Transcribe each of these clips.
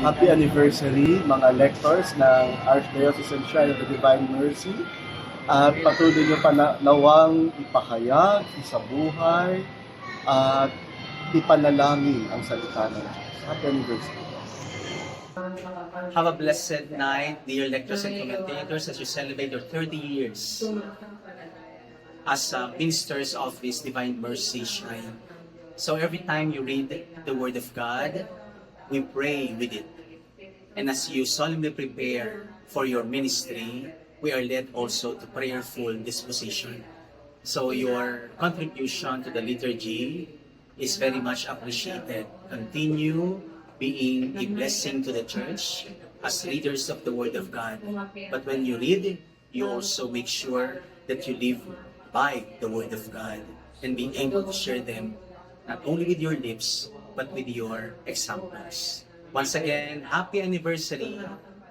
Happy anniversary mga lectors ng Archdiocesan Shrine of the Divine Mercy. At patuloy niyo pa nawang ipahayag, isabuhay, at ipanalangin ang salita ng Diyos. Happy anniversary. Have a blessed night, dear lectors and commentators, as you celebrate your 30 years as ministers of this Divine Mercy Shrine. So every time you read the Word of God, we pray with it. And as you solemnly prepare for your ministry, we are led also to prayerful disposition. So your contribution to the liturgy is very much appreciated. Continue being a blessing to the church as readers of the Word of God. But when you read, you also make sure that you live by the Word of God and being able to share them not only with your lips, but with your examples. Once again, happy anniversary,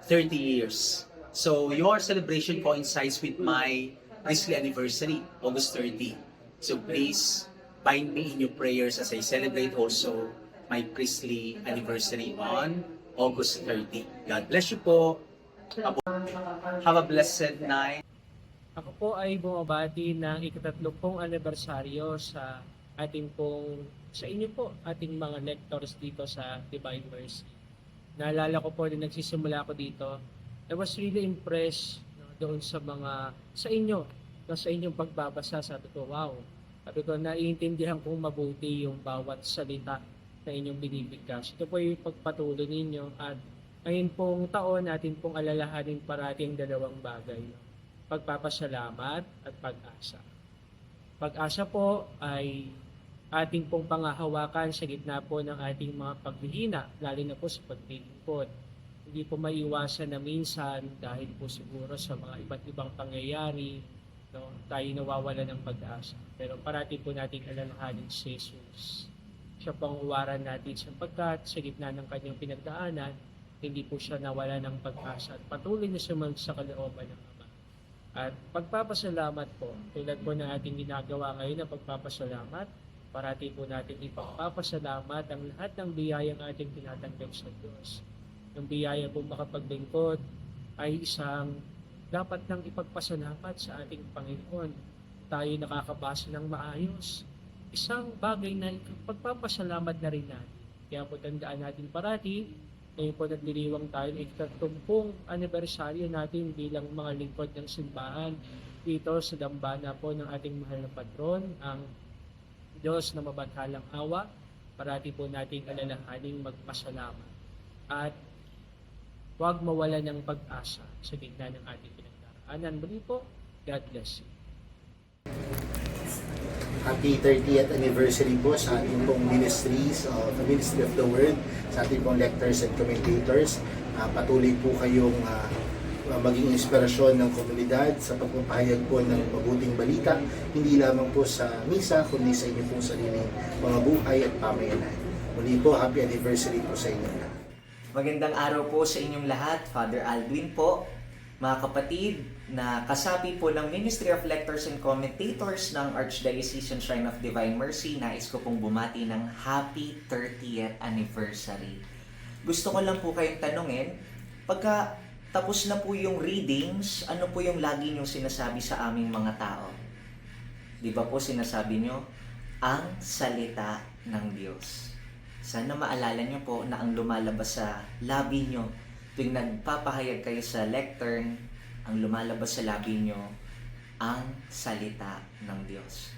30 years. So your celebration coincides with my priestly anniversary, August 30. So please bind me in your prayers as I celebrate also my priestly anniversary on August 30. God bless you po. Have a blessed night. Ako po ay bumabati ng ika-30 anibersaryo sa sa inyo po, ating mga lectors dito sa Divine Mercy. Naalala ko po na nagsisimula ako dito, I was really impressed doon sa inyo, sa inyong pagbabasa. Sabi ko, wow. Sabi ko, naiintindihan kong mabuti yung bawat salita na inyong binibigkas. Ito po yung pagpatuloy ninyo at ngayon pong taon natin pong alalahanin parati ang dalawang bagay. Pagpapasalamat at pag-asa. Pag-asa po ay ating pong pangahawakan sa gitna po ng ating mga paghihina, lalo na po sa paglilingkod. Hindi po maiwasan na minsan dahil po siguro sa mga iba't ibang pangyayari, tayo nawawala ng pag-asa. Pero parati po nating alalahanin si Jesus. Siya pang uwaran natin sapagkat sa gitna ng kanyang pinagdaanan, hindi po siya nawala ng pag-asa at patuloy na sumunod sa kalooban ng Ama. At pagpapasalamat po, tulad po na ating ginagawa ngayon na pagpapasalamat, parati po natin ipagpapasalamat ang lahat ng biyayang ating tinatanggap sa Diyos. Yung biyaya po makapaglingkod ay isang dapat nang ipagpasalamat sa ating Panginoon. Tayo nakakabasa ng maayos. Isang bagay na pagpapasalamat na rin natin. Kaya po tandaan natin parati, ngayon po nagliliwang tayo ng ika-30 anibersaryo natin bilang mga lingkod ng simbahan dito sa dambana po ng ating mahal na patron, ang Diyos na mabathalang awa. Parati po nating alalahaning magpasalamat. At huwag mawala ng pag-asa sa gitna ng ating pinagdaraanan. Muli po, God bless you. Happy 30th anniversary po sa ating pong ministries of the Ministry of the Word, sa ating pong lectors and commentators. Patuloy po kayong maging inspirasyon ng komunidad sa pagpapahayag po ng mabuting balita, hindi lamang po sa misa, kundi sa inyong pong sariling mga buhay at pamayanan. Muli po, happy anniversary po sa inyo lahat. Magandang araw po sa inyong lahat. Father Aldwin po. Mga kapatid, na kasapi po ng Ministry of Lectors and Commentators ng Archdiocesan Shrine of Divine Mercy, nais ko pong bumati ng Happy 30th Anniversary. Gusto ko lang po kayong tanungin, pagka tapos na po yung readings, ano po yung lagi niyong sinasabi sa aming mga tao? Di ba po sinasabi niyo, ang salita ng Diyos. Sana maalala niyo po na ang lumalabas sa labi niyo tuwing nagpapahayag kayo sa lectern, ang lumalabas sa labi niyo, ang salita ng Diyos.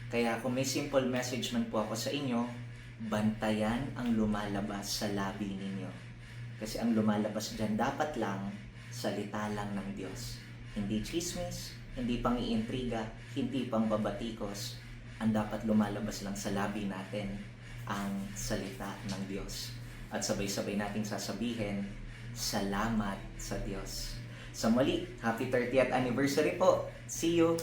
Kaya kung may simple message man po ako sa inyo, bantayan ang lumalabas sa labi ninyo. Kasi ang lumalabas dyan dapat lang, salita lang ng Diyos. Hindi chismis, hindi pang iintriga, hindi pang babatikos. Ang dapat lumalabas lang sa labi natin, ang salita ng Diyos. At sabay-sabay nating sasabihin, salamat sa Diyos. Sa muli, happy 30th anniversary po. See you!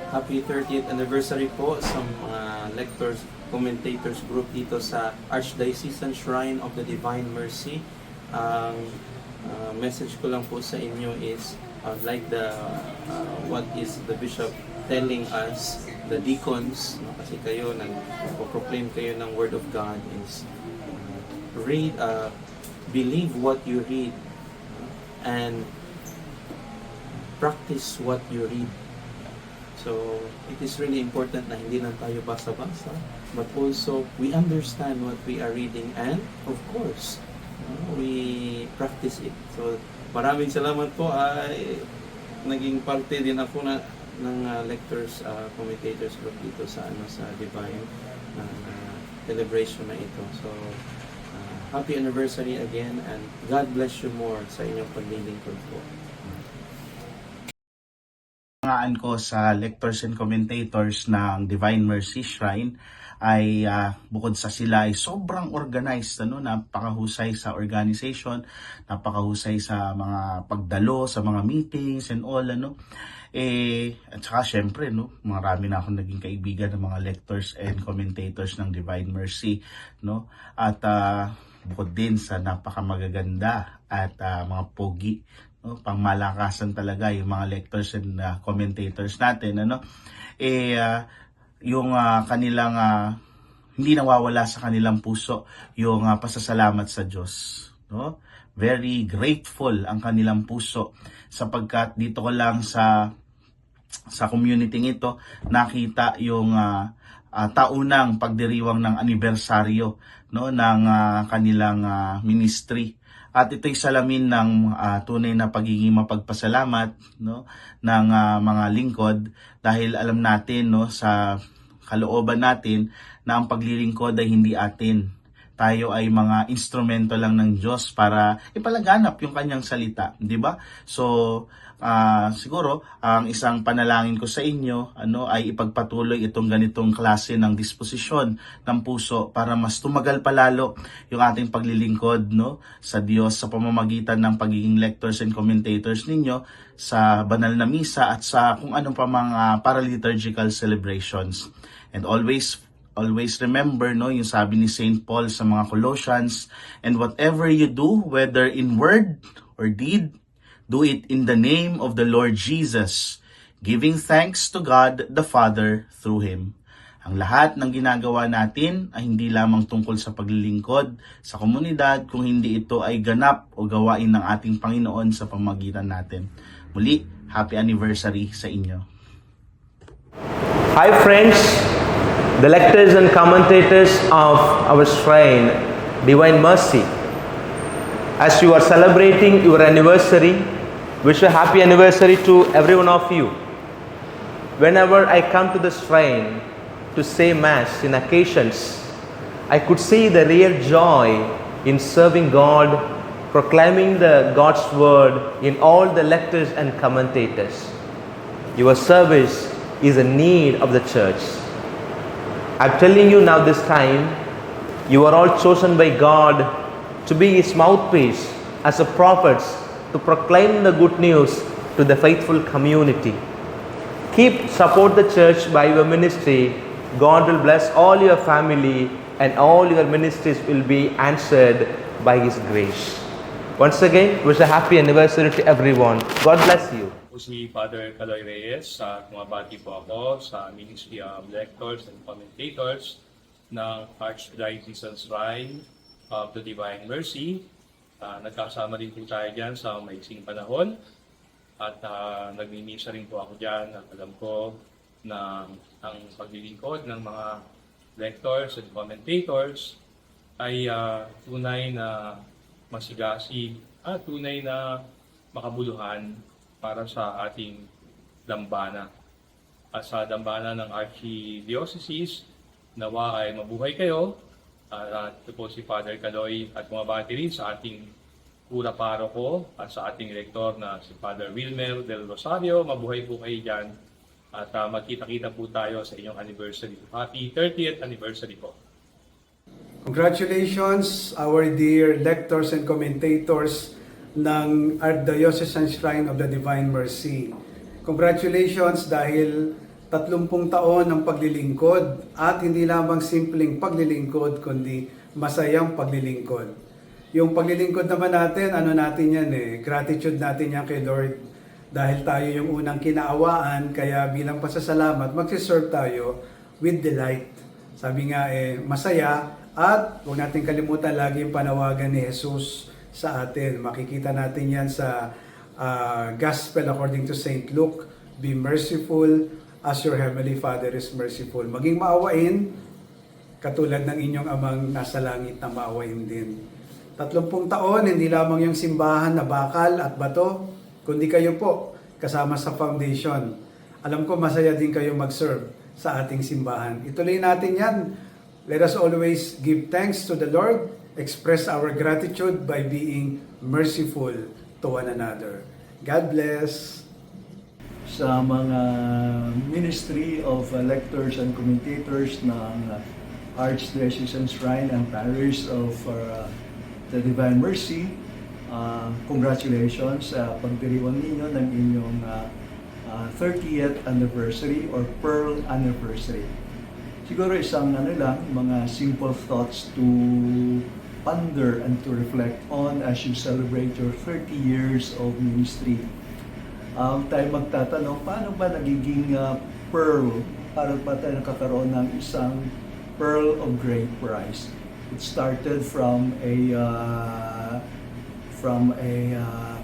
Happy 30th anniversary po sa mga lectors, commentators group dito sa Archdiocesan Shrine of the Divine Mercy. Ang message ko lang po sa inyo is like what is the bishop telling us, the deacons, kasi kayo nagpo-proclaim kayo ng Word of God, is read, believe what you read and practice what you read. So, it is really important na hindi lang tayo basa-basa, but also we understand what we are reading and, of course, we practice it. So, maraming salamat po. Ay naging parte din ako ng lectors, commentators group dito sa Divine celebration na ito. So, happy anniversary again and God bless you more sa inyong paglilingkod po. Pangaan ko sa lectors and commentators ng Divine Mercy Shrine ay bukod sa sila ay sobrang organized, napakahusay sa organization, napakahusay sa mga pagdalo, sa mga meetings and all, at saka syempre, marami na akong naging kaibigan ng mga lectors and commentators ng Divine Mercy, at bukod din sa napakamagaganda at mga pogi, pangmalakasan talaga yung mga lectors and commentators natin, yung kanilang hindi nawawala sa kanilang puso yung pasasalamat sa Diyos, very grateful ang kanilang puso sapagkat dito ko lang sa community ito nakita yung taunang pagdiriwang ng anibersaryo ng kanilang ministry. At ito'y salamin ng tunay na pagiging mapagpasalamat ng mga lingkod dahil alam natin sa kalooban natin na ang paglilingkod ay hindi atin. Tayo ay mga instrumento lang ng Diyos para ipalaganap yung kanyang salita, di ba? So, siguro, ang isang panalangin ko sa inyo ay ipagpatuloy itong ganitong klase ng disposisyon ng puso para mas tumagal palalo yung ating paglilingkod sa Diyos sa pamamagitan ng pagiging lectors and commentators ninyo sa banal na misa at sa kung ano pa mga paraliturgical celebrations. And always remember yung sabi ni St. Paul sa mga Colossians, and whatever you do, whether in word or deed, do it in the name of the Lord Jesus, giving thanks to God the Father through Him. Ang lahat ng ginagawa natin ay hindi lamang tungkol sa paglilingkod sa komunidad, kung hindi ito ay ganap o gawain ng ating Panginoon sa pamamagitan natin. Muli, happy anniversary sa inyo. Hi friends, the lectors and commentators of our shrine, Divine Mercy. As you are celebrating your anniversary, wish a happy anniversary to every one of you. Whenever I come to the shrine to say Mass in occasions, I could see the real joy in serving God, proclaiming the God's word in all the lectors and commentators. Your service is a need of the church. I'm telling you now this time, you are all chosen by God to be His mouthpiece as a prophets to proclaim the good news to the faithful community. Support the church by your ministry. God will bless all your family and all your ministries will be answered by His grace. Once again, wish a happy anniversary to everyone. God bless you. Po si Father Caloy Reyes, tumabati po ako sa Ministry of Lectors and Commentators ng Archdiocesan Shrine of the Divine Mercy. Nagkasama rin po tayo dyan sa maiksing panahon at nagmimisa rin po ako dyan at alam ko na ang paglilingkod ng mga lectors and commentators ay tunay na masigasig at tunay na makabuluhan para sa ating dambana. At sa dambana ng Archdiocese, nawa ay mabuhay kayo. At ito po si Father Caloy at bumabati rin sa ating Kura Paroko at sa ating rektor na si Father Wilmer del Rosario. Mabuhay po kayo dyan at magkita-kita po tayo sa inyong anniversary. Happy 30th anniversary po. Congratulations, our dear lectors and commentators ng Archdiocesan Shrine of the Divine Mercy. Congratulations dahil 30 taon ng paglilingkod at hindi lamang simpleng paglilingkod kundi masayang paglilingkod. Yung paglilingkod naman natin, natin yan gratitude natin yan kay Lord dahil tayo yung unang kinaawaan, kaya bilang pasasalamat magsiserve tayo with delight. Sabi nga masaya at huwag natin kalimutan lagi yung panawagan ni Jesus sa atin. Makikita natin yan sa Gospel according to St. Luke. Be merciful as your Heavenly Father is merciful. Maging maawain, katulad ng inyong amang nasa langit na maawain din. 30 taon, hindi lamang yung simbahan na bakal at bato, kundi kayo po kasama sa foundation. Alam ko masaya din kayo mag-serve sa ating simbahan. Ituloy natin yan. Let us always give thanks to the Lord, express our gratitude by being merciful to one another. God bless. Sa mga Ministry of Lectors and Commentators ng Archdiocesan Shrine and Parish of the Divine Mercy, congratulations sa pagdiriwang ninyo ng inyong 30th anniversary or Pearl Anniversary. Siguro isang mga simple thoughts to ponder and to reflect on as you celebrate your 30 years of ministry. Tayo magtatanong, paano ba nagiging pearl? Para ba tayo nakakaroon ng isang pearl of great price? It started from a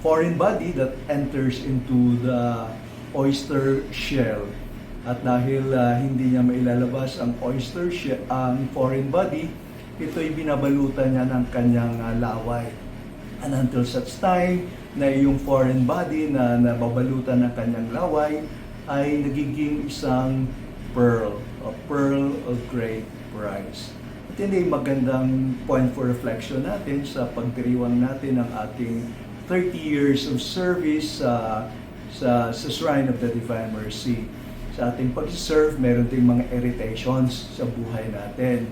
foreign body that enters into the oyster shell. At dahil hindi niya mailalabas ang oyster shell, ang foreign body, ito'y binabalutan niya ng kanyang laway. And until such time na yung foreign body na nababalutan ng kanyang laway ay nagiging isang pearl, a pearl of great price. At yun ay magandang point for reflection natin sa pagdiriwang natin ng ating 30 years of service sa Shrine of the Divine Mercy. Sa ating pag-serve, meron ding mga irritations sa buhay natin.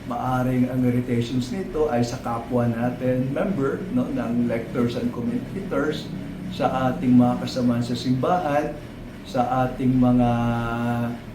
Maaring ang irritations nito ay sa kapwa natin, member ng lectors and commentators, sa ating mga kasamahan sa simbahan, sa ating mga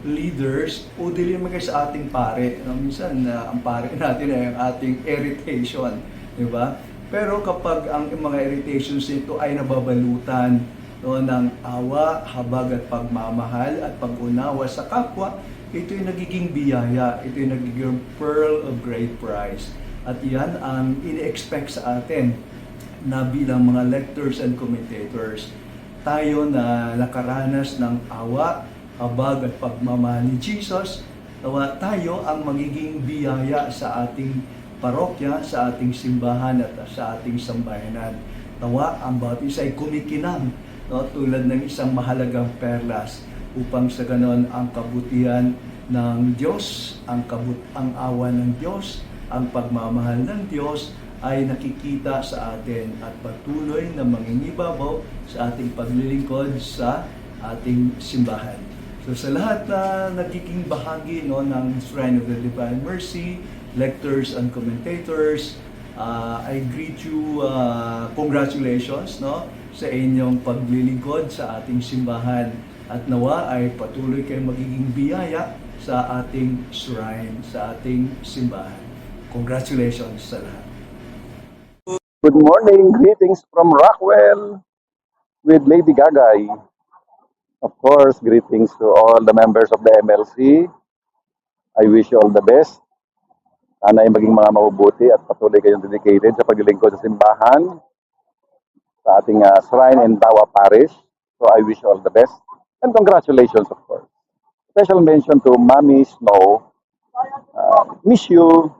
leaders, o dili naman sa ating pare. Minsan, ang pare natin ay ang ating irritation. Diba? Pero kapag ang mga irritations nito ay nababalutan ng awa, habag at pagmamahal at pag-unawa sa kapwa, ito'y nagiging biyaya, ito'y nagiging pearl of great price. At yan ang ini-expect sa atin na bilang mga lectors and commentators. Tayo na nakaranas ng awa, habag at pagmamahal ni Jesus, tayo ang magiging biyaya sa ating parokya, sa ating simbahan at sa ating sambayanan. Tawa ang bawat isa ay kumikinang tulad ng isang mahalagang perlas upang sa ganon ang kabutihan ng Diyos, ang awa ng Diyos, ang pagmamahal ng Diyos ay nakikita sa atin at patuloy na mangingibabaw sa ating paglilingkod sa ating simbahan. So sa lahat na nagiging bahagi ng Shrine of the Divine Mercy, lectors and commentators, I greet you, congratulations sa inyong paglilingkod sa ating simbahan at nawa ay patuloy kayong magiging biyaya sa ating shrine, sa ating simbahan. Congratulations sa lahat. Good morning, greetings from Rockwell with Lady Gagay. Of course, greetings to all the members of the MLC. I wish you all the best. Sana ay maging mga mabubuti at patuloy kayong dedicated sa paglilingkod sa simbahan, sa ating shrine in Tawa Parish. So I wish you all the best. And congratulations, of course. Special mention to Mommy Snow. Miss you.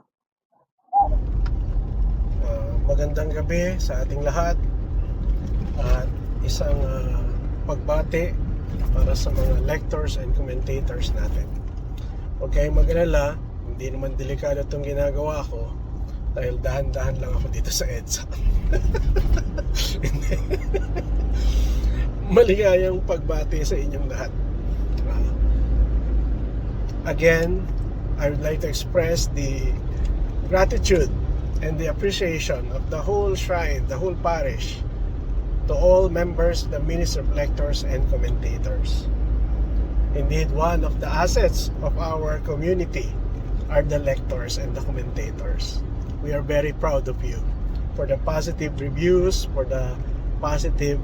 Magandang gabi sa ating lahat. At isang pagbati para sa mga lectors and commentators natin. Huwag kayong mag-alala, hindi naman delikado itong ginagawa ko dahil dahan-dahan lang ako dito sa EDSA. Maligayang pagbati sa inyong lahat. Again, I would like to express the gratitude and the appreciation of the whole shrine, the whole parish, to all members, the Ministry of Lectors and Commentators. Indeed, one of the assets of our community are the lectors and the commentators. We are very proud of you for the positive reviews, for the positive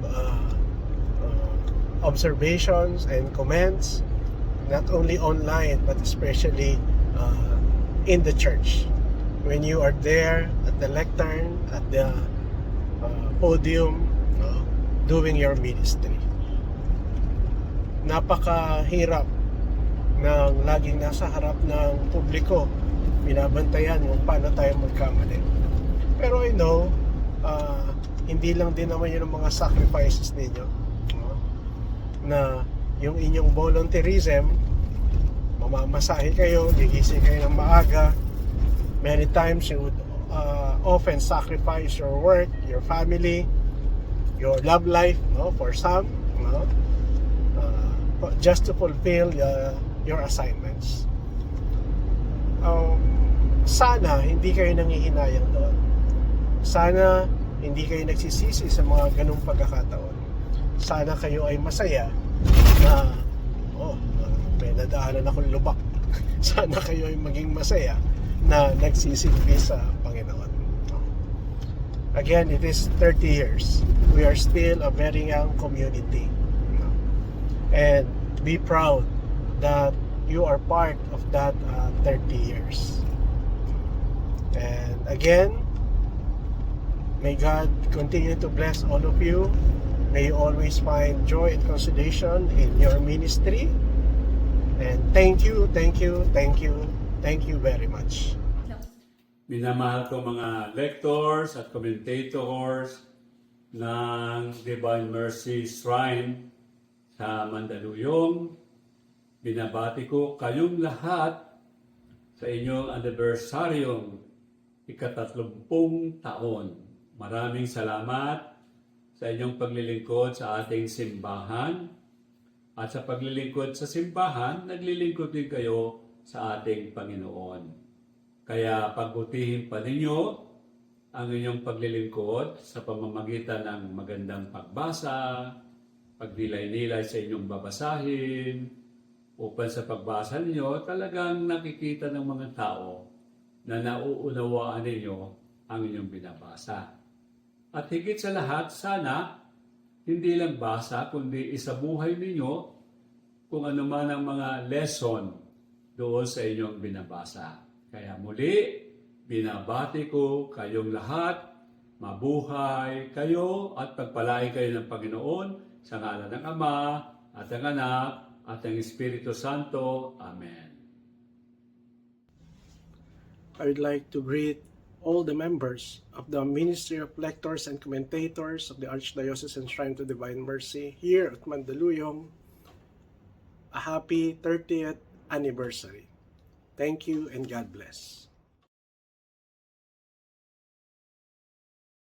observations and comments, not only online but especially in the church. When you are there at the lectern, at the podium, no, doing your ministry. Napakahirap ng laging nasa harap ng publiko, binabantayan kung paano tayo magkamali. Pero I know, hindi lang din naman yun ang mga sacrifices ninyo, no? Na yung inyong volunteerism, mamamasahe kayo, gigising kayo ng maaga. Many times you would often sacrifice your work, your family, your love life, no, for some, no, just to fulfill your assignments. Sana hindi kayo nangihinayang doon. Sana hindi kayo nagsisisi sa mga ganung pagkakataon. Sana kayo ay masaya na may nadaanan akong lubak. Sana kayo ay maging masaya na nagsisilbi sa Panginoon. Again, it is 30 years. We are still a very young community. And be proud that you are part of that 30 years. And again, may God continue to bless all of you. May you always find joy and consolation in your ministry. And thank you very much. Minamahal ko mga lectors at commentators ng Divine Mercy Shrine sa Mandaluyong. Binabati ko kayong lahat sa inyong anibersaryong ika-30 taon. Maraming salamat sa inyong paglilingkod sa ating simbahan. At sa paglilingkod sa simbahan, naglilingkod din kayo sa ating Panginoon. Kaya pagbutihin pa ninyo ang inyong paglilingkod sa pamamagitan ng magandang pagbasa, pagdilay-nilay sa inyong babasahin, upang sa pagbasa ninyo talagang nakikita ng mga tao na nauunawaan ninyo ang inyong binabasa. At higit sa lahat, sana hindi lang basa, kundi isabuhay ninyo kung ano man ang mga lesson doon sa inyong binabasa. Kaya muli, binabati ko kayong lahat, mabuhay kayo at pagpalain kayo ng Panginoon sa ngalan ng Ama at ng Anak at ng Espiritu Santo. Amen. I would like to greet all the members of the Ministry of Lectors and Commentators of the Archdiocesan Shrine to Divine Mercy here at Mandaluyong. A happy 30th anniversary. Thank you and God bless.